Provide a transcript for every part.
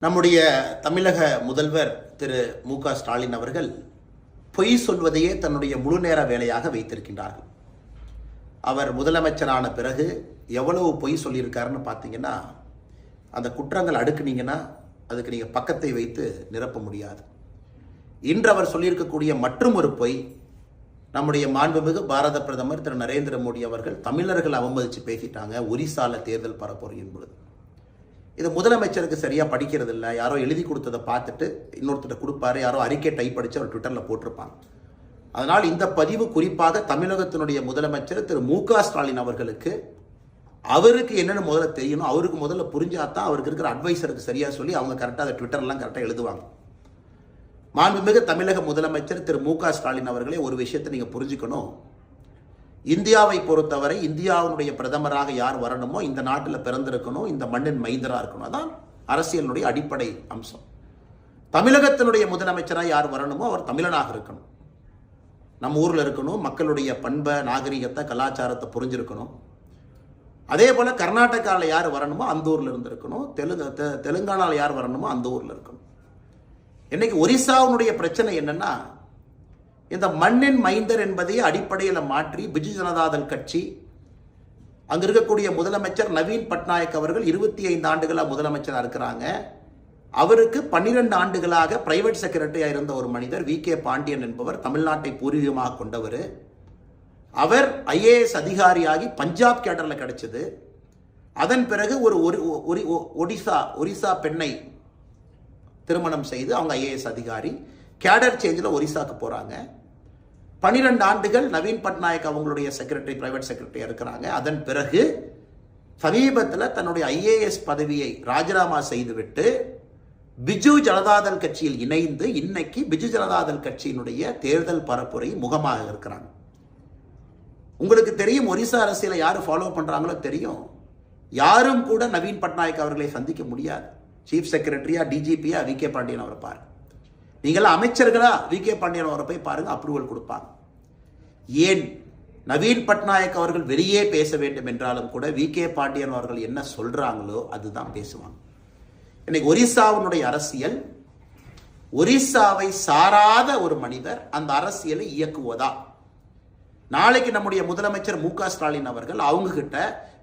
நம்முடைய தமிழக முதல்வர் திரு மு.க. ஸ்டாலின் அவர்கள் பொய் சொல்வதையே தன்னுடைய முழு நேர வேலையாக வைத்திருக்கின்றார்கள். அவர் முதலமைச்சரான பிறகு எவ்வளவு பொய் சொல்லியிருக்காருன்னு பார்த்தீங்கன்னா, அந்த குற்றங்கள் அடுக்குனீங்கன்னா அதுக்கு நீங்கள் பக்கத்தை வைத்து நிரப்ப முடியாது. இன்று அவர் சொல்லியிருக்கக்கூடிய மற்றும் ஒரு பொய், நம்முடைய மாண்புமிகு பாரத பிரதமர் திரு நரேந்திர மோடி அவர்கள் தமிழர்கள் அவமதித்து பேசிட்டாங்க ஒரிசால தேர்தல் பரப்புரை என்பது. இது முதலமைச்சருக்கு சரியாக படிக்கிறது இல்லை, யாரோ எழுதி கொடுத்ததை பார்த்துட்டு இன்னொருத்தர் கொடுப்பாரு, யாரோ அறிக்கை டைப் அடித்து அவர் ட்விட்டரில் போட்டிருப்பாங்க. அதனால் இந்த பதிவு குறிப்பாக தமிழகத்தினுடைய முதலமைச்சர் திரு மு.க. ஸ்டாலின் அவருக்கு என்னென்னு முதல்ல தெரியணும், அவருக்கு முதல்ல புரிஞ்சாதான் அவருக்கு இருக்கிற அட்வைசருக்கு சரியாக சொல்லி அவங்க கரெக்டாக அதை ட்விட்டர்லாம் கரெக்டாக எழுதுவாங்க. மாண்புமிகு தமிழக முதலமைச்சர் திரு மு.க. ஸ்டாலின் அவர்களே, ஒரு விஷயத்தை நீங்கள் புரிஞ்சுக்கணும். இந்தியாவை பொறுத்தவரை இந்தியாவுடைய பிரதமராக யார் வரணுமோ இந்த நாட்டில் பிறந்திருக்கணும், இந்த மண்ணின் மைந்தராக இருக்கணும். அதான் அரசியலுடைய அடிப்படை அம்சம். தமிழகத்தினுடைய முதலமைச்சராக யார் வரணுமோ அவர் தமிழனாக இருக்கணும், நம்ம ஊரில் இருக்கணும், மக்களுடைய பண்பை நாகரிகத்தை கலாச்சாரத்தை புரிஞ்சிருக்கணும். அதே போல் கர்நாடகாவில் யார் வரணுமோ அந்த ஊரில் இருந்திருக்கணும், தெலுங்கானாவில் யார் வரணுமோ அந்த ஊரில் இருக்கணும். இன்னைக்கு ஒரிசாவுடைய பிரச்சனை என்னன்னா, இந்த மண்ணின் மைந்தர் என்பதை அடிப்படையில் மாற்றி பிஜு ஜனதாதள் கட்சி, அங்க இருக்கக்கூடிய முதலமைச்சர் நவீன் பட்நாயக் அவர்கள் 25 ஆண்டுகளாக முதலமைச்சராக இருக்கிறாங்க. அவருக்கு 12 ஆண்டுகளாக பிரைவேட் செக்ரட்டரியாக இருந்த ஒரு மனிதர் வி.கே. பாண்டியன் என்பவர், தமிழ்நாட்டை பூர்வீகமாக கொண்டவர். அவர் ஐஏஎஸ் அதிகாரியாகி பஞ்சாப் கேடரில் கிடைச்சது. அதன் பிறகு ஒரு ஒரிசா பெண்ணை திருமணம் செய்து அவங்க ஐஏஎஸ் அதிகாரி, கேடர் சேஞ்சில் ஒரிசாக்கு போகிறாங்க. 12 ஆண்டுகள் நவீன் பட்நாயக் அவங்களுடைய செக்ரட்டரி, பிரைவேட் செக்ரட்டரியாக இருக்கிறாங்க. அதன் பிறகு சமீபத்தில் தன்னுடைய ஐஏஎஸ் பதவியை ராஜினாமா செய்துவிட்டு பிஜு ஜனதாதள் கட்சியில் இணைந்து இன்னைக்கு பிஜு ஜனதாதள் கட்சியினுடைய தேர்தல் பரப்புரை முகமாக இருக்கிறாங்க. உங்களுக்கு தெரியும், ஒரிசா அரசியலை யாரு ஃபாலோ பண்றாங்களோ தெரியும். யாரும் கூட நவீன் பட்நாயக் அவர்களை சந்திக்க முடியாது. சீஃப் செக்ரட்டரியா, டிஜிபியா வி.கே. பாண்டியன் அவரை பாருங்க, நீங்களாம் அமைச்சர்களா வி.கே. பாண்டியன் அவரை போய் பாருங்க, அப்ரூவல் கொடுப்பாங்க. ஏன் நவீன் பட்நாயக் அவர்கள் வெளியே பேச வேண்டும் என்றாலும் கூட வி.கே. பாண்டியன் அவர்கள் என்ன சொல்றாங்களோ அதுதான் பேசுவாங்க. இன்னைக்கு ஒரிசாவினுடைய அரசியல், ஒரிசாவை சாராத ஒரு மனிதர் அந்த அரசியலை இயக்குவதா? நாளைக்கு நம்முடைய முதலமைச்சர் மு.க. ஸ்டாலின் அவர்கள் அவங்க கிட்ட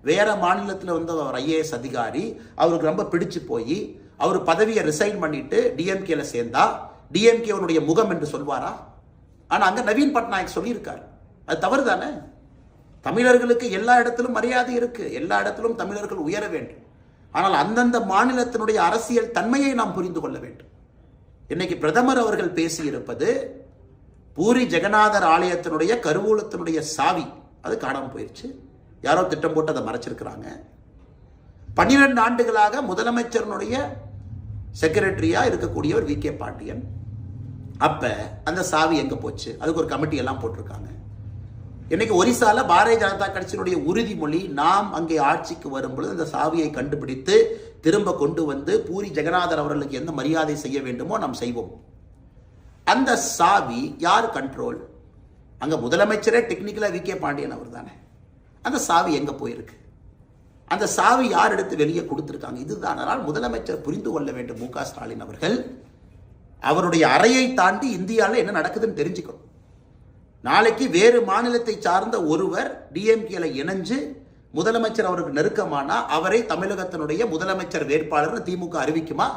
வேற மாநிலத்தில் வந்து அவர் ஐஏஎஸ் அதிகாரி, அவருக்கு ரொம்ப பிடிச்சு போய் அவர் பதவியை ரிசைன் பண்ணிட்டு டிஎம்கேல சேர்ந்தா டிஎம்கேவனுடைய முகம் என்று சொல்வாரா? ஆனா அங்க நவீன் பட்நாயக் சொல்லியிருக்காரு, அது தவறு தானே? தமிழர்களுக்கு எல்லா இடத்திலும் மரியாதை இருக்கு, எல்லா இடத்திலும் தமிழர்கள் உயர வேண்டும். ஆனால் அந்தந்த மாநிலத்தினுடைய அரசியல் தன்மையை நாம் புரிந்து கொள்ள வேண்டும். இன்னைக்கு பிரதமர் அவர்கள் பேசியிருப்பது பூரி ஜெகநாதர் ஆலயத்தினுடைய கருவூலத்தினுடைய சாவி, அது காணாமல் போயிடுச்சு. யாரோ திட்டம் போட்டு அதை மறைச்சிருக்கிறாங்க. 12 ஆண்டுகளாக முதலமைச்சருடைய செக்ரட்டரியா இருக்கக்கூடியவர் வி.கே. பாண்டியன். அப்ப அந்த சாவி எங்க போச்சு? அதுக்கு ஒரு கமிட்டி எல்லாம் போட்டிருக்காங்க. இன்னைக்கு ஒரிசால பாரதிய ஜனதா கட்சியினுடைய உறுதிமொழி, நாம் அங்கே ஆட்சிக்கு வரும்பொழுது அந்த சாவியை கண்டுபிடித்து திரும்ப கொண்டு வந்து பூரி ஜெகநாதர் அவர்களுக்கு எந்த மரியாதை செய்ய வேண்டுமோ நாம் செய்வோம். அந்த சாவி யார் கண்ட்ரோல்? அங்க முதலமைச்சரே டெக்னிக்கலா வி.கே. பாண்டியன் அவர் தானே. அந்த சாவி எங்க போயிருக்கு? அந்த சாவி யார் எடுத்து வெளியே கொடுத்திருக்காங்க? இதுதான். அதனால் முதலமைச்சர் புரிந்து கொள்ள வேண்டும், மு.க. ஸ்டாலின் அவர்கள் அவருடைய அறையை தாண்டி இந்தியாவில் என்ன நடக்குதுன்னு தெரிஞ்சுக்கணும். நாளைக்கு வேறு மாநிலத்தை சார்ந்த ஒருவர் டிஎம்கேல இணைஞ்சு முதலமைச்சர் அவருக்கு நெருக்கமானா அவரை தமிழகத்தினுடைய முதலமைச்சர் வேட்பாளர் திமுக அறிவிக்குமா?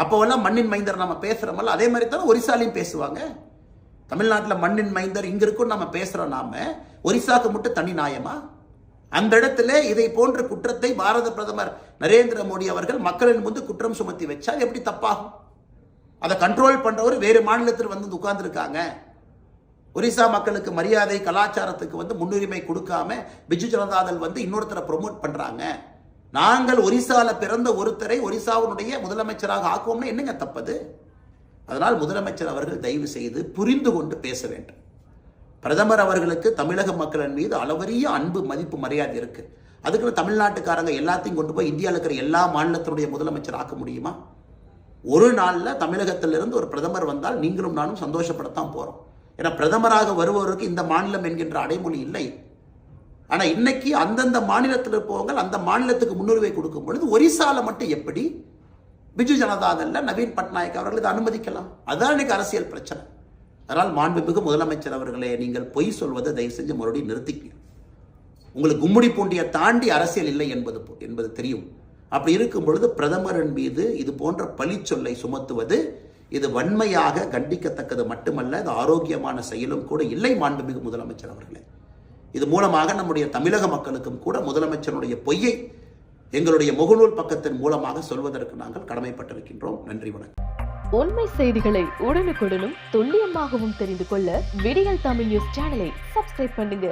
அப்போவெல்லாம் மண்ணின் மைந்தர் நம்ம பேசுறோமல்ல, அதே மாதிரி தான் ஒரிசாலையும் பேசுவாங்க. தமிழ்நாட்டில் மண்ணின் மைந்தர் இங்க இருக்கும் நம்ம பேசுறோம், நாம ஒரிசாக்கு மட்டும் தனி நியாயமா? அந்த இடத்துல இதை போன்ற குற்றத்தை பாரத பிரதமர் நரேந்திர மோடி அவர்கள் மக்களின் முன்பு குற்றம் சுமத்தி வச்சா எப்படி தப்பாகும்? அதை கண்ட்ரோல் பண்றவர் வேறு மாநிலத்தில் வந்து உட்கார்ந்து இருக்காங்க. ஒரிசா மக்களுக்கு மரியாதை கலாச்சாரத்துக்கு வந்து முன்னுரிமை கொடுக்காம பிஜு ஜனதாதள் வந்து இன்னொருத்தரை ப்ரொமோட் பண்றாங்க. நாங்கள் ஒரிசால பிறந்த ஒருத்தரை ஒரிசாவுடைய முதலமைச்சராக ஆக்குவோம்னா என்னங்க தப்பது? அதனால் முதலமைச்சர் அவர்கள் தயவு செய்து புரிந்து கொண்டு பேச வேண்டும். பிரதமர் அவர்களுக்கு தமிழக மக்களின் மீது அளவரிய அன்பு, மதிப்பு, மரியாதை இருக்கு. அதுக்கு தமிழ்நாட்டுக்காரங்க எல்லாத்தையும் கொண்டு போய் இந்தியாவில் இருக்கிற எல்லா மாநிலத்தினுடைய முதலமைச்சர் ஆக்க முடியுமா? ஒரு நாளில் தமிழகத்திலிருந்து ஒரு பிரதமர் வந்தால் நீங்களும் நானும் சந்தோஷப்படத்தான் போறோம். ஏன்னா பிரதமராக வருபவருக்கு இந்த மாநிலம் என்கின்ற அடைமொழி இல்லை. ஆனா இன்னைக்கு அந்தந்த மாநிலத்தில் இருப்பவங்க அந்த மாநிலத்துக்கு முன்னுரிமை கொடுக்கும் பொழுது ஒரிசால மட்டும் எப்படி பிஜு ஜனதாதள்ல நவீன் பட்நாயக் அவர்கள் இதை அனுமதிக்கலாம். அதுதான் இன்னைக்கு அரசியல் பிரச்சனை. அதனால் மாண்புமிகு முதலமைச்சர் அவர்களே, நீங்கள் பொய் சொல்வதை தயவு செஞ்சு மறுபடியும் நிறுத்திக்க. உங்களுக்கு கும்முடி பூண்டியை தாண்டி அரசியல் இல்லை என்பது தெரியும். அப்படி இருக்கும் பொழுது பிரதமரின் மீது இது போன்ற பழி சொல்லை சுமத்துவது இது வன்மையாக கண்டிக்கத்தக்கது மட்டுமல்ல, இது ஆரோக்கியமான செயலும் கூட இல்லை மாண்புமிகு முதலமைச்சர் அவர்களே. இது மூலமாக நம்முடைய தமிழக மக்களுக்கும் கூட முதலமைச்சருடைய பொய்யை எங்களுடைய முகநூல் பக்கத்தின் மூலமாக சொல்வதற்கு நாங்கள் கடமைப்பட்டிருக்கின்றோம். நன்றி, வணக்கம். உண்மை செய்திகளை உடனுக்குடனும் துல்லியமாகவும் தெரிந்து கொள்ள விடியல் தமிழ் நியூஸ் சேனலை சப்ஸ்கிரைப் பண்ணுங்க.